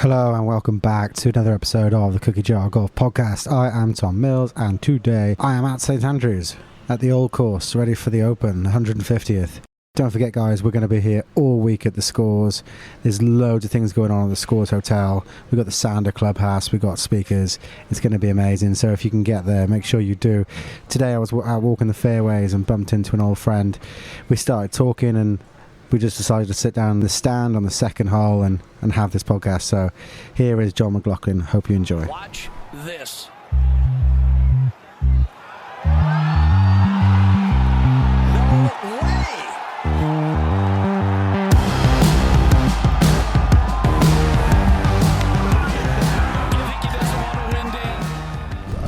Hello and welcome back to another episode of the Cookie Jar Golf Podcast. I am Tom Mills and today I am at St Andrews at the Old Course, ready for the Open, 150th. Don't forget guys, we're going to be here all week at the Scores. There's loads of things going on at the Scores Hotel. We've got the Sander Clubhouse, we've got speakers. It's going to be amazing, so if you can get there, make sure you do. Today I was out walking the fairways and bumped into an old friend. We started talking and we just decided to sit down in the stand on the second hole and have this podcast. So here is John Mcloughlin. Hope you enjoy. Watch this.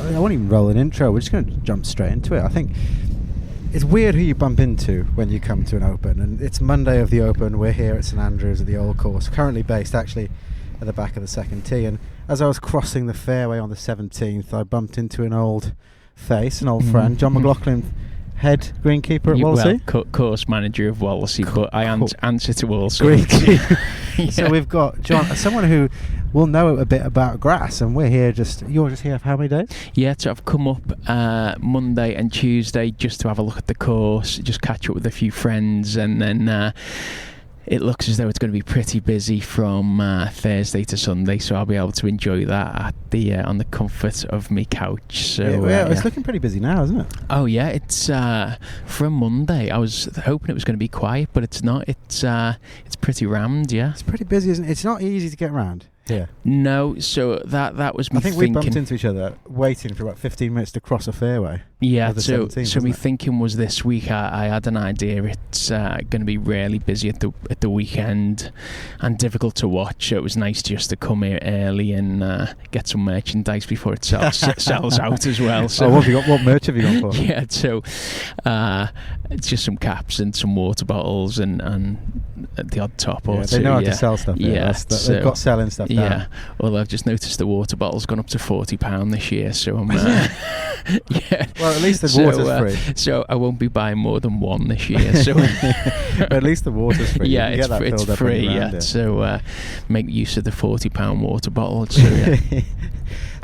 I won't even roll an intro. We're just going to jump straight into it. I think it's weird who you bump into when you come to an Open, and it's Monday of the Open. We're here at St Andrews at the Old Course, currently based actually at the back of the second tee, and as I was crossing the fairway on the 17th, I bumped into an old face, an old friend, John Mcloughlin, head greenkeeper at Wallasey. Well, course manager of Wallasey, but I answer to all sorts. Greenkeeper. Yeah. So we've got John, someone who will know a bit about grass, and we're here you're just here for how many days? Yeah, so I've come up Monday and Tuesday just to have a look at the course, just catch up with a few friends, and then it looks as though it's going to be pretty busy from Thursday to Sunday, so I'll be able to enjoy that at the on the comfort of my couch. So it's looking pretty busy now, isn't it? Oh yeah, it's from Monday. I was hoping it was going to be quiet, but it's not. It's pretty rammed. Yeah, it's pretty busy, isn't it? It's not easy to get around. Yeah. No, so that was me. I think we bumped into each other waiting for about 15 minutes to cross a fairway. Yeah, so my thinking was this week I had an idea it's going to be really busy at the weekend and difficult to watch. So it was nice just to come here early and get some merchandise before it sells out as well. So what merch have you gone for? Yeah, so it's just some caps and some water bottles and the odd top or two. They know how to sell stuff. Yeah, they've got selling stuff. Yeah, well, I've just noticed the water bottle's gone up to £40 this year, so I'm yeah. Well, at least the water's free. So I won't be buying more than one this year. So but at least the water's free. Yeah, it's free. Yeah, so make use of the £40 water bottle. So yeah.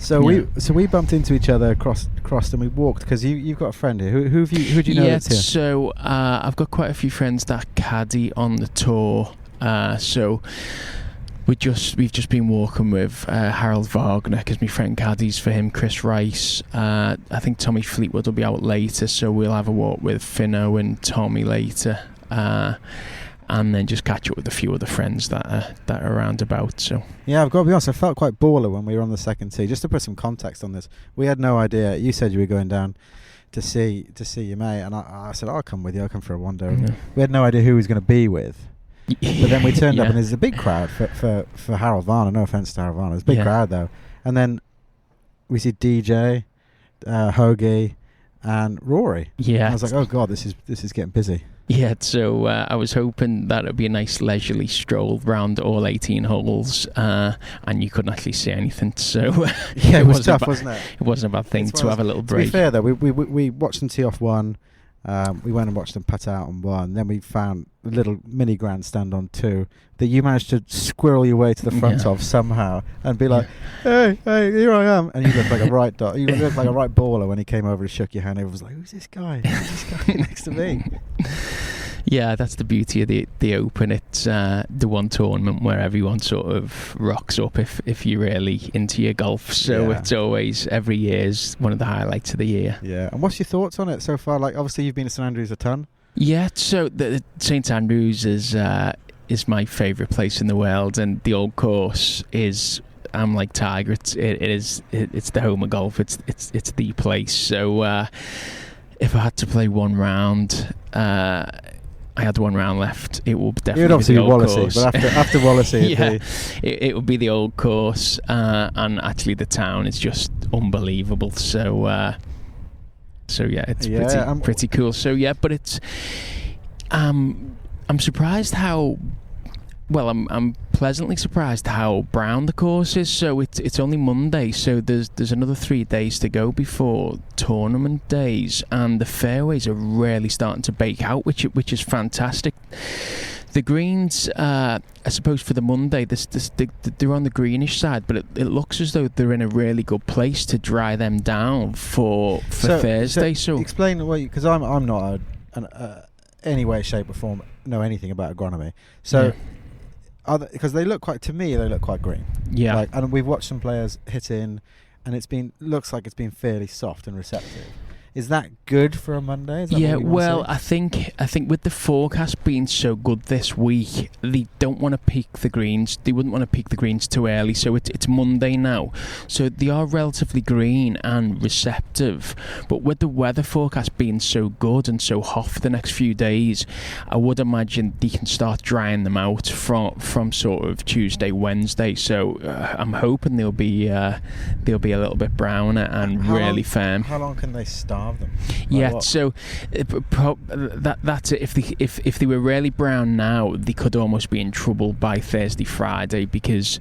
So we bumped into each other, crossed, and we walked because you've got a friend here. Who do you know that's here? So I've got quite a few friends that caddy on the tour. So we've just been walking with Harold Wagner because my friend caddies for him, Chris Rice. I think Tommy Fleetwood will be out later, so we'll have a walk with Finno and Tommy later, and then just catch up with a few other friends that are around about. So yeah, I've got to be honest, I felt quite baller when we were on the second tee. Just to put some context on this, we had no idea. You said you were going down to see your mate, and I said I'll come with you. I'll come for a wander. Yeah. We had no idea who he was going to be with. But then we turned up and there's a big crowd for Harold Varner. No offence to Harold Varner. There's a big crowd though. And then we see DJ, Hoagie and Rory. Yeah. And I was like, oh God, this is getting busy. Yeah, so I was hoping that it would be a nice leisurely stroll round all 18 holes, and you couldn't actually see anything. So yeah, it was tough, wasn't it? It wasn't a bad thing to have a little break. To be fair though, we watched them tee off one. We went and watched them putt out on one. Then we found a little mini grandstand on two that you managed to squirrel your way to the front of somehow and be like, hey, here I am. And you looked like a right dot. You looked like a right baller when he came over and shook your hand. Everyone was like, who's this guy? Who's this guy next to me? Yeah, that's the beauty of the Open. It's the one tournament where everyone sort of rocks up if you're really into your golf. So it's always, every year is one of the highlights of the year. Yeah. And what's your thoughts on it so far? Like, obviously you've been to St Andrews a ton. Yeah, so the St Andrews is my favourite place in the world, and the Old Course is, I'm like Tiger. It's the home of golf. It's the place. So if I had to play one round, I had one round left, it will definitely be the Old Course. But after Wallasey, it would be the Old Course, and actually the town is just unbelievable. So yeah, it's pretty cool. So yeah, but it's I'm surprised how. Well, I'm pleasantly surprised how brown the course is. So it's only Monday, so there's another 3 days to go before tournament days, and the fairways are really starting to bake out, which is fantastic. The greens, I suppose for the Monday, they're on the greenish side, but it looks as though they're in a really good place to dry them down for Thursday. So explain what, because I'm not any way, shape or form know anything about agronomy. So because they look quite green. Yeah. And we've watched some players hit in, and looks like it's been fairly soft and receptive. Is that good for a Monday? I think with the forecast being so good this week, they don't want to peak the greens. They wouldn't want to peak the greens too early. So it's Monday now. So they are relatively green and receptive. But with the weather forecast being so good and so hot for the next few days, I would imagine they can start drying them out from sort of Tuesday, Wednesday. So I'm hoping they'll be a little bit browner and really firm. How long can they starve them? So that's it. If they were really brown now, they could almost be in trouble by Thursday, Friday, because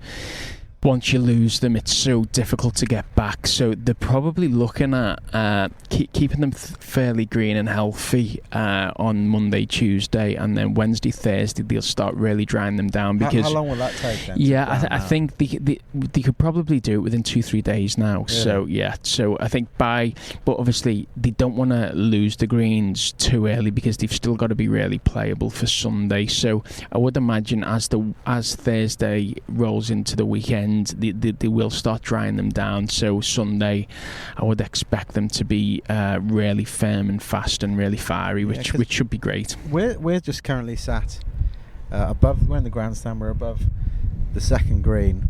once you lose them, it's so difficult to get back. So they're probably looking at keeping them fairly green and healthy on Monday, Tuesday, and then Wednesday, Thursday they'll start really drying them down. Because how long will that take then? Yeah, I think they could probably do it within 2-3 days now. Yeah. So I think but obviously they don't want to lose the greens too early because they've still got to be really playable for Sunday. So I would imagine as Thursday rolls into the weekend, they will start drying them down. So Sunday, I would expect them to be really firm and fast and really fiery, which should be great. We're just currently sat above. We're in the grandstand. We're above the second green,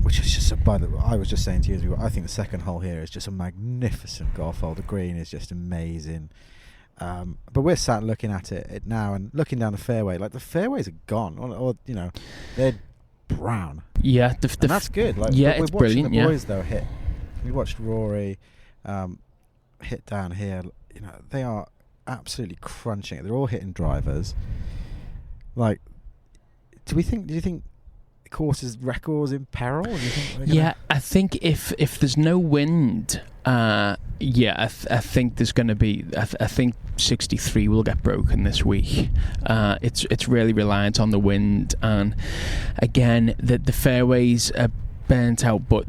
which is just I was just saying to you, I think the second hole here is just a magnificent golf hole. The green is just amazing. But we're sat looking at it now and looking down the fairway. Like the fairways are gone, or they're brown. Yeah, and that's good. it's brilliant. The boys though hit. We watched Rory hit down here. They are absolutely crunching it. They're all hitting drivers. Do you think the course's record's in peril? I think if there's no wind, I think there's going to be. I think 63 will get broken this week. It's really reliant on the wind, and again, the fairways are burnt out. But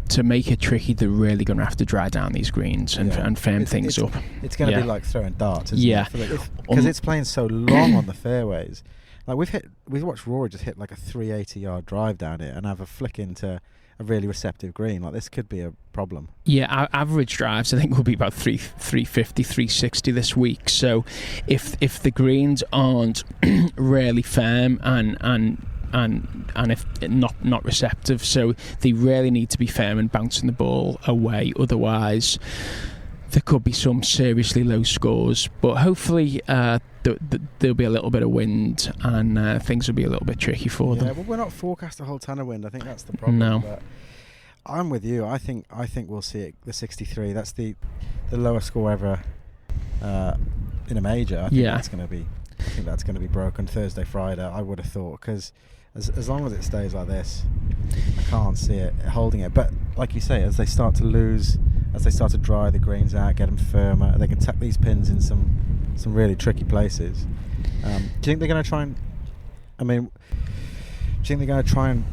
to make it tricky, they're really going to have to dry down these greens and firm things up. It's going to be like throwing darts, isn't it? Because it's playing so long on the fairways. Like we've watched Rory just hit like a 380-yard drive down it and have a flick into a really receptive green. Like this could be a problem. Yeah, our average drives I think will be about 350, 360 this week. So if the greens aren't really firm and if not receptive, so they really need to be firm and bouncing the ball away. Otherwise, there could be some seriously low scores. But hopefully there'll be a little bit of wind and things will be a little bit tricky for them. Yeah, well, we're not forecast a whole ton of wind. I think that's the problem. No. But I'm with you. I think we'll see it. The 63. That's the lowest score ever in a major. I think that's going to be broken Thursday, Friday. I would have thought, because as long as it stays like this, I can't see it holding it. But like you say, as they start to dry the greens out, get them firmer, they can tuck these pins in some really tricky places. Do you think they're going to try and? Do you think they're going to try and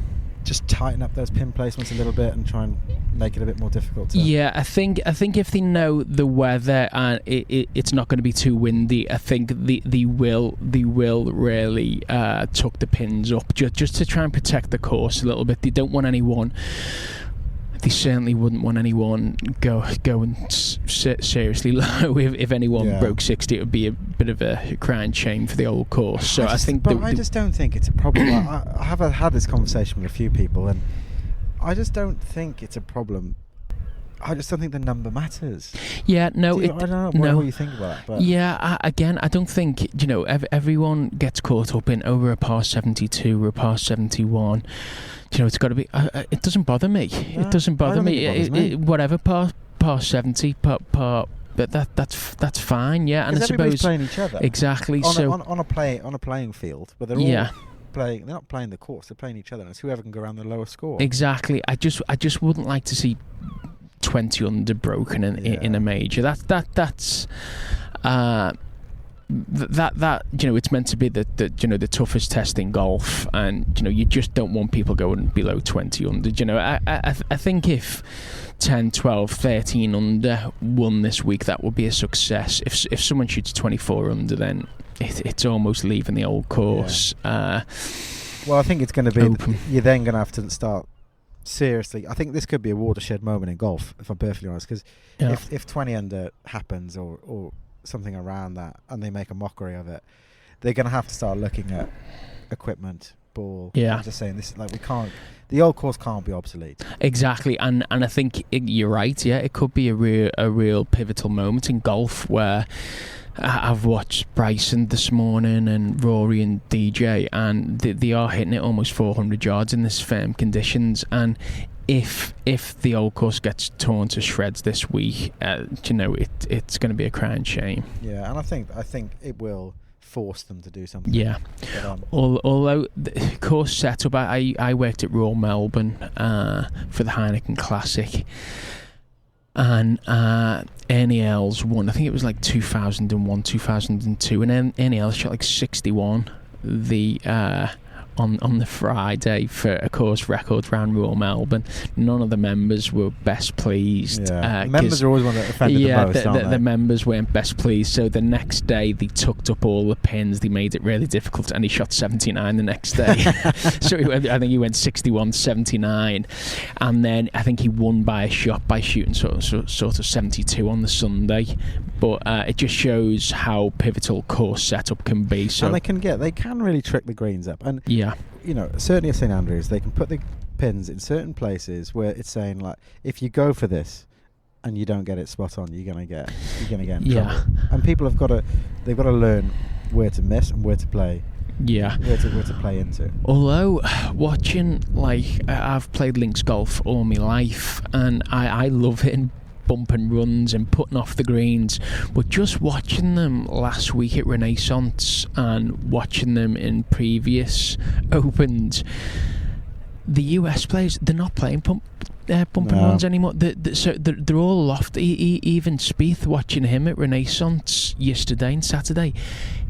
just tighten up those pin placements a little bit and try and make it a bit more difficult to... Yeah, I think if they know the weather and it's not going to be too windy, I think they will really tuck the pins up just to try and protect the course a little bit. They don't want anyone... They certainly wouldn't want anyone going seriously low. If anyone broke 60, it would be a bit of a crying shame for the old course. So I just don't think it's a problem. I have had this conversation with a few people, and I just don't think it's a problem. I just don't think the number matters. Yeah, no. I don't know what you think about that. But yeah, I don't think everyone gets caught up in over a par 72 or a par 71. It's got to be. It doesn't bother me. It doesn't bother me. Whatever par 70, par. But that's fine. Yeah, and I suppose playing each other exactly. On a playing field, but they're all playing. They're not playing the course. They're playing each other, and it's whoever can go around the lowest score. Exactly. I just wouldn't like to see 20 under broken in a major. That's that it's meant to be the toughest test in golf, and you just don't want people going below 20 under. I think if 10, 12, 13 under won this week, that would be a success. If someone shoots 24 under, then it's almost leaving the old course. Well, I think it's going to be you're then going to have to start seriously. I think this could be a watershed moment in golf, if I'm perfectly honest, because if 20 under happens or something around that, and they make a mockery of it, they're going to have to start looking at equipment, ball. I'm just saying this, like, we can't. The old course can't be obsolete. Exactly, and I think you're right. Yeah, it could be a real pivotal moment in golf where. I've watched Bryson this morning and Rory and DJ, and they are hitting it almost 400 yards in this firm conditions. And if the old course gets torn to shreds this week, it's going to be a crying shame. Yeah, and I think it will force them to do something. Yeah. Although the course setup, I worked at Royal Melbourne for the Heineken Classic. And Ernie Els won, I think it was like 2001, 2002, and Ernie Els shot like 61 on the Friday for a course record round Royal Melbourne. None of the members were best pleased. Members are always one that offended the most, aren't they? The members weren't best pleased, so the next day they tucked up all the pins, they made it really difficult, and he shot 79 the next day. So I think he went 61, 79, and then I think he won by a shot by shooting sort of 72 on the Sunday. But it just shows how pivotal course setup can be. So, and they can really trick the greens up. And certainly at St Andrews, they can put the pins in certain places where it's saying, like, if you go for this and you don't get it spot on, you're gonna get in trouble. And people they've got to learn where to miss and where to play. Yeah, where to play into. Although watching, like, I've played links golf all my life, and I love hitting bump and runs and putting off the greens, but just watching them last week at Renaissance and watching them in previous Opens, the US players, they're not playing bump and runs anymore. They're all lofty. Even Spieth, watching him at Renaissance yesterday and Saturday,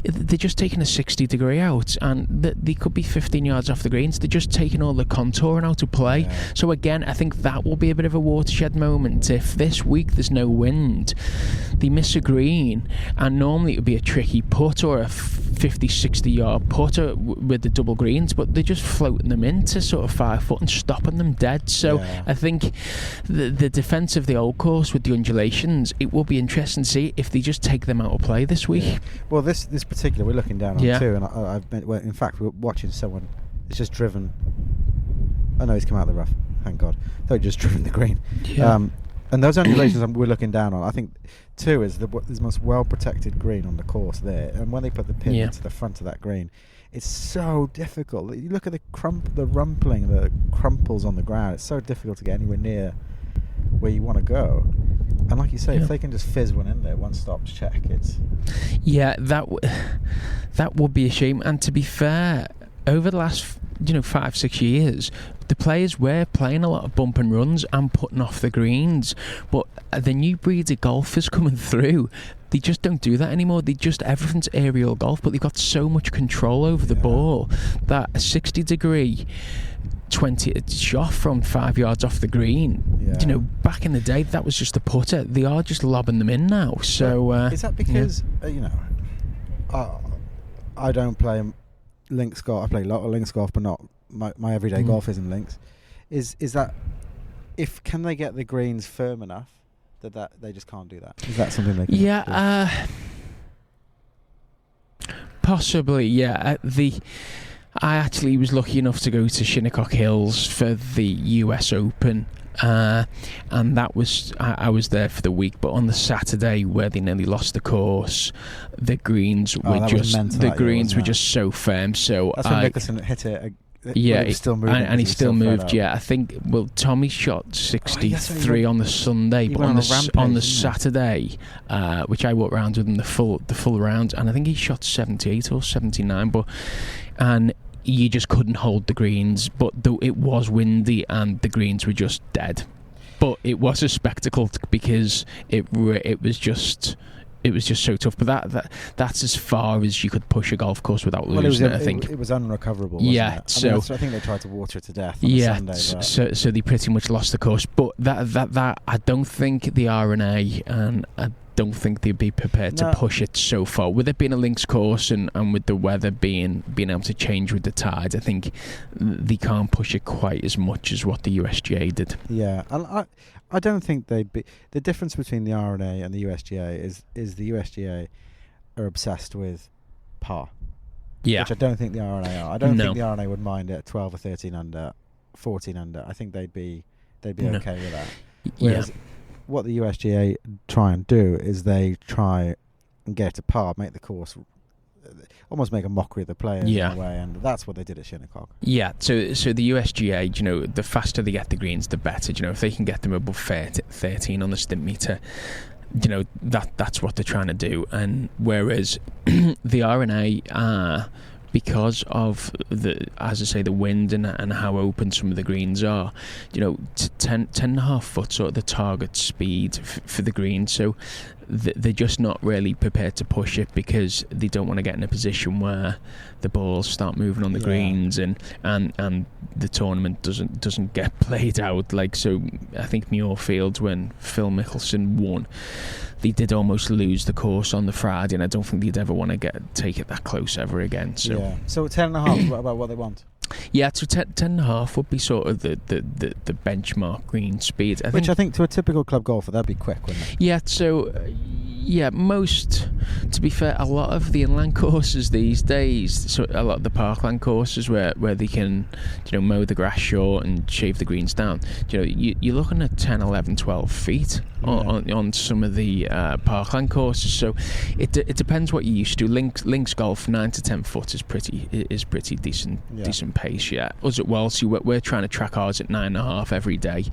they're just taking a 60-degree out, and they could be 15 yards off the greens. They're just taking all the contouring out to play. Yeah. So again, I think that will be a bit of a watershed moment. If this week there's no wind, they miss a green, and normally it would be a tricky putt or a 50, 60-yard putt with the double greens, but they're just floating them into sort of 5 foot and stopping them dead. So I think the defence of the old course with the undulations, it will be interesting to see if they just take them out of play this week. Yeah. Well, this particular we're looking down on too, and I've been, in fact, we're watching someone. It's just driven. I know he's come out of the rough. Thank God. They've just driven the green. Yeah. And those undulations we're looking down on, I think, too, is the most well protected green on the course there. And when they put the pin into the front of that green, it's so difficult. You look at the rumpling, the crumples on the ground. It's so difficult to get anywhere near where you want to go. And like you say, if they can just fizz one in there, one stops check, it's... Yeah, that would be a shame. And to be fair, over the last 5-6 years, the players were playing a lot of bump and runs and putting off the greens, but the new breed of golfers coming through, they just don't do that anymore. Everything's aerial golf, but they've got so much control over the ball that a 60-degree 20 shot from 5 yards off the green. Back in the day, that was just a putter. They are just lobbing them in now. So is that because I don't play links golf? I play a lot of links golf, but not my everyday golf isn't links. Is that can they get the greens firm enough that they just can't do that? Is that something they can do? Possibly, yeah. I actually was lucky enough to go to Shinnecock Hills for the US Open, and that was I was there for the week. But on the Saturday, where they nearly lost the course, the greens were just so firm. So that's when Mcloughlin hit it. He's still moving, and he still moved. Yeah, I think. Well, Tommy shot 63 on the Sunday, but on the Saturday, which I walked around with him the full round, and I think he shot 78 or 79. And you just couldn't hold the greens, but it was windy and the greens were just dead. But it was a spectacle because it was just it was just so tough. But that's as far as you could push a golf course without losing it. I think it was unrecoverable. Wasn't it? So I think they tried to water it to death. On Sunday, so they pretty much lost the course. But that I don't think the R&A and I don't think they'd be prepared to push it so far. With it being a links course and with the weather being able to change with the tides, I think they can't push it quite as much as what the USGA did. Yeah, I don't think they'd be. The difference between the R&A and the USGA is the USGA are obsessed with par. Yeah. Which I don't think the R&A are. I don't think the R&A would mind it at 12 or 13 under, 14 under. I think they'd be okay with that. Whereas what the USGA try and do is they try and get to par, make the course, almost make a mockery of the players in a way, and that's what they did at Shinnecock. Yeah, so the USGA, the faster they get the greens, the better. If they can get them above 13 on the stimp meter, that's what they're trying to do. And whereas the R&A because of the wind and how open some of the greens are, 10.5 foot sort of the target speed for the green. So they're just not really prepared to push it because they don't want to get in a position where the balls start moving on the greens and the tournament doesn't get played out. So I think Muirfield, when Phil Mickelson won, they did almost lose the course on the Friday, and I don't think they'd ever want to take it that close ever again. So 10.5 what about what they want? Yeah, so 10.5 would be sort of the benchmark green speed. I think to a typical club golfer, that'd be quick, wouldn't it? Yeah, so to be fair, a lot of the inland courses these days, so a lot of the parkland courses where they can, mow the grass short and shave the greens down, you're looking at 10, 11, 12 feet on some of the parkland courses. So it depends what you're used to. Links golf 9 to 10 foot is pretty decent pace. Yeah, us at Wallasey, we're trying to track ours at 9.5 every day.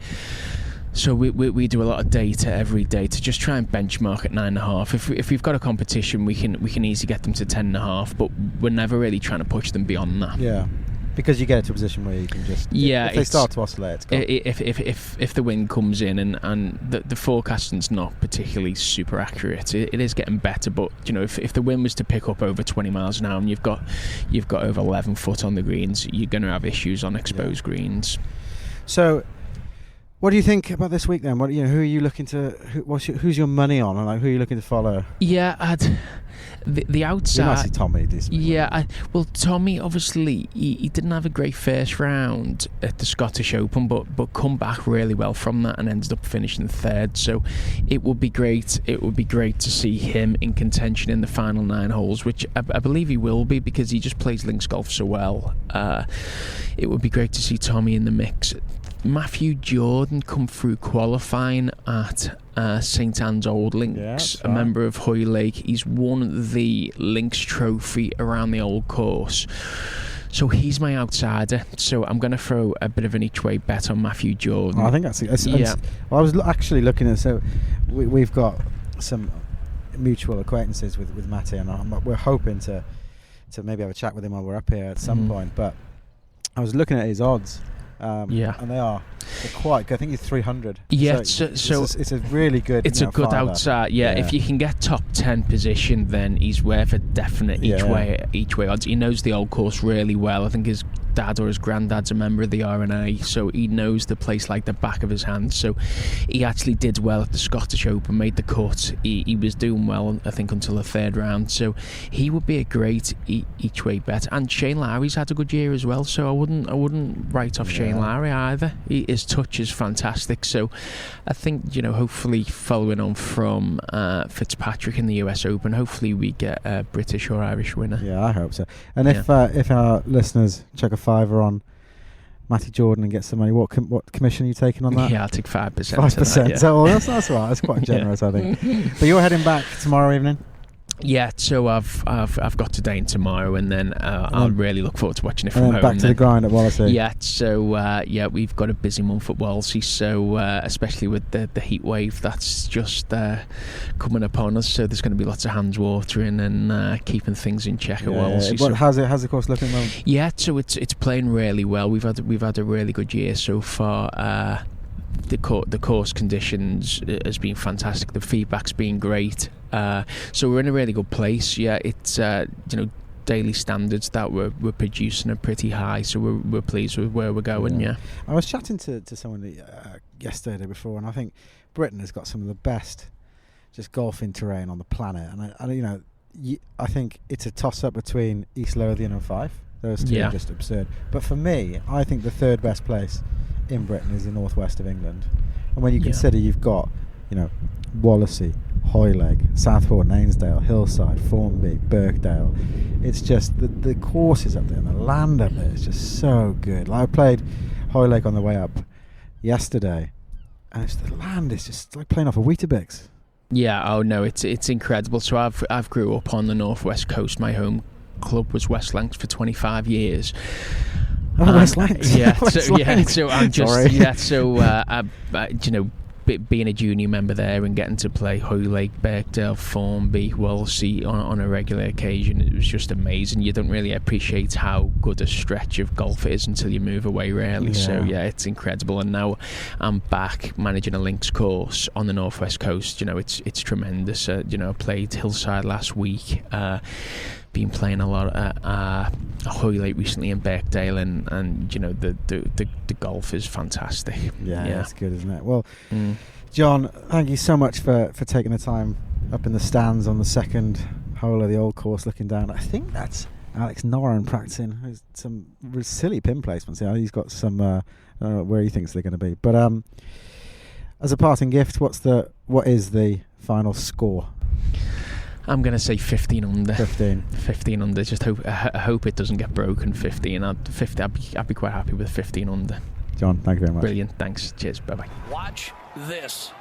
So we do a lot of data every day to just try and benchmark at 9.5. If we've got a competition, we can easily get them to 10.5, but we're never really trying to push them beyond that. Yeah, because you get to a position where you can just if they start to oscillate, it's gone. If the wind comes in and the forecasting's not particularly super accurate, it is getting better. But if the wind was to pick up over 20 miles an hour and you've got over 11 foot on the greens, you're going to have issues on exposed greens. So, what do you think about this week then? Who are you looking to? Who's your money on, and who are you looking to follow? Yeah, the outside. You might see Tommy. Yeah, Tommy obviously he didn't have a great first round at the Scottish Open, but come back really well from that and ended up finishing third. So it would be great. It would be great to see him in contention in the final 9 holes, which I believe he will be because he just plays links golf so well. It would be great to see Tommy in the mix. Matthew Jordan come through qualifying at St Anne's Old Links, a member of Hoylake. He's won the Links Trophy around the Old Course. So he's my outsider. So I'm going to throw a bit of an each-way bet on Matthew Jordan. I think that's well, I was actually looking at, so we've got some mutual acquaintances with Matty, and we're hoping to maybe have a chat with him while we're up here at some point. But I was looking at his odds. And they're quite good. I think he's 300. Yeah, so it's a really good. It's a good outside. Yeah, if you can get top 10 position, then he's worth a definite each way odds. He knows the Old Course really well. I think his dad or his granddad's a member of the R&A, so he knows the place like the back of his hand. So he actually did well at the Scottish Open, made the cut. He was doing well, I think, until the 3rd round. So he would be a great each way bet. And Shane Lowry's had a good year as well, so I wouldn't write off Shane Lowry either. His touch is fantastic. So I think, hopefully following on from Fitzpatrick in the US Open, hopefully we get a British or Irish winner. Yeah, I hope so. And if our listeners check a $5 on Matty Jordan and get some money, what commission are you taking on that? Yeah, I'll take 5%. 5%. So that's all right. That's quite generous, I think. But you're heading back tomorrow evening? Yeah, so I've got today and tomorrow, and then I'll really look forward to watching it from home. Back to the grind at Wallasey. Yeah, so we've got a busy month at Wallasey, so especially with the heat wave that's just coming upon us. So there's going to be lots of hands watering and keeping things in check at Wallasey. So how's the course looking at the moment? Yeah, so it's playing really well. We've had a really good year so far. The course conditions has been fantastic. The feedback's been great. So we're in a really good place. Yeah, it's daily standards that we're producing are pretty high, so we're pleased with where we're going. Yeah. I was chatting to someone yesterday, the day before, and I think Britain has got some of the best just golfing terrain on the planet, and I think it's a toss up between East Lothian and Fife. Those two are just absurd. But for me, I think the third best place in Britain is the northwest of England, and when you consider you've got Wallasey, Hoylake, Southport, Ainsdale, Hillside, Formby, Birkdale. It's just the courses up there and the land up there is just so good. Like I played Hoylake on the way up yesterday, and the land is just like playing off a Weetabix. Yeah, oh no, it's incredible. So I've grew up on the northwest coast. My home club was West Lancs for 25 years. Oh, West Lancs. Yeah, West Lancs. so I'm just Sorry. being a junior member there and getting to play Hoylake, Birkdale, Formby, Wallasey on a regular occasion, it was just amazing. You don't really appreciate how good a stretch of golf it is until you move away, really. So it's incredible. And now I'm back managing a links course on the northwest coast. It's tremendous. I played Hillside last week. Been playing a lot at Hoylake recently in Birkdale, and the golf is fantastic. Yeah, it's good, isn't it? Well, John, thank you so much for taking the time up in the stands on the second hole of the old course, looking down. I think that's Alex Norrin practicing some silly pin placements. He's got some. I don't know where he thinks they're going to be, but as a parting gift, what is the final score? I'm going to say 15 under. 15 under. Just I hope it doesn't get broken. 15. I'd be quite happy with 15 under. John, thank you very much. Brilliant. Thanks. Cheers. Bye bye. Watch this.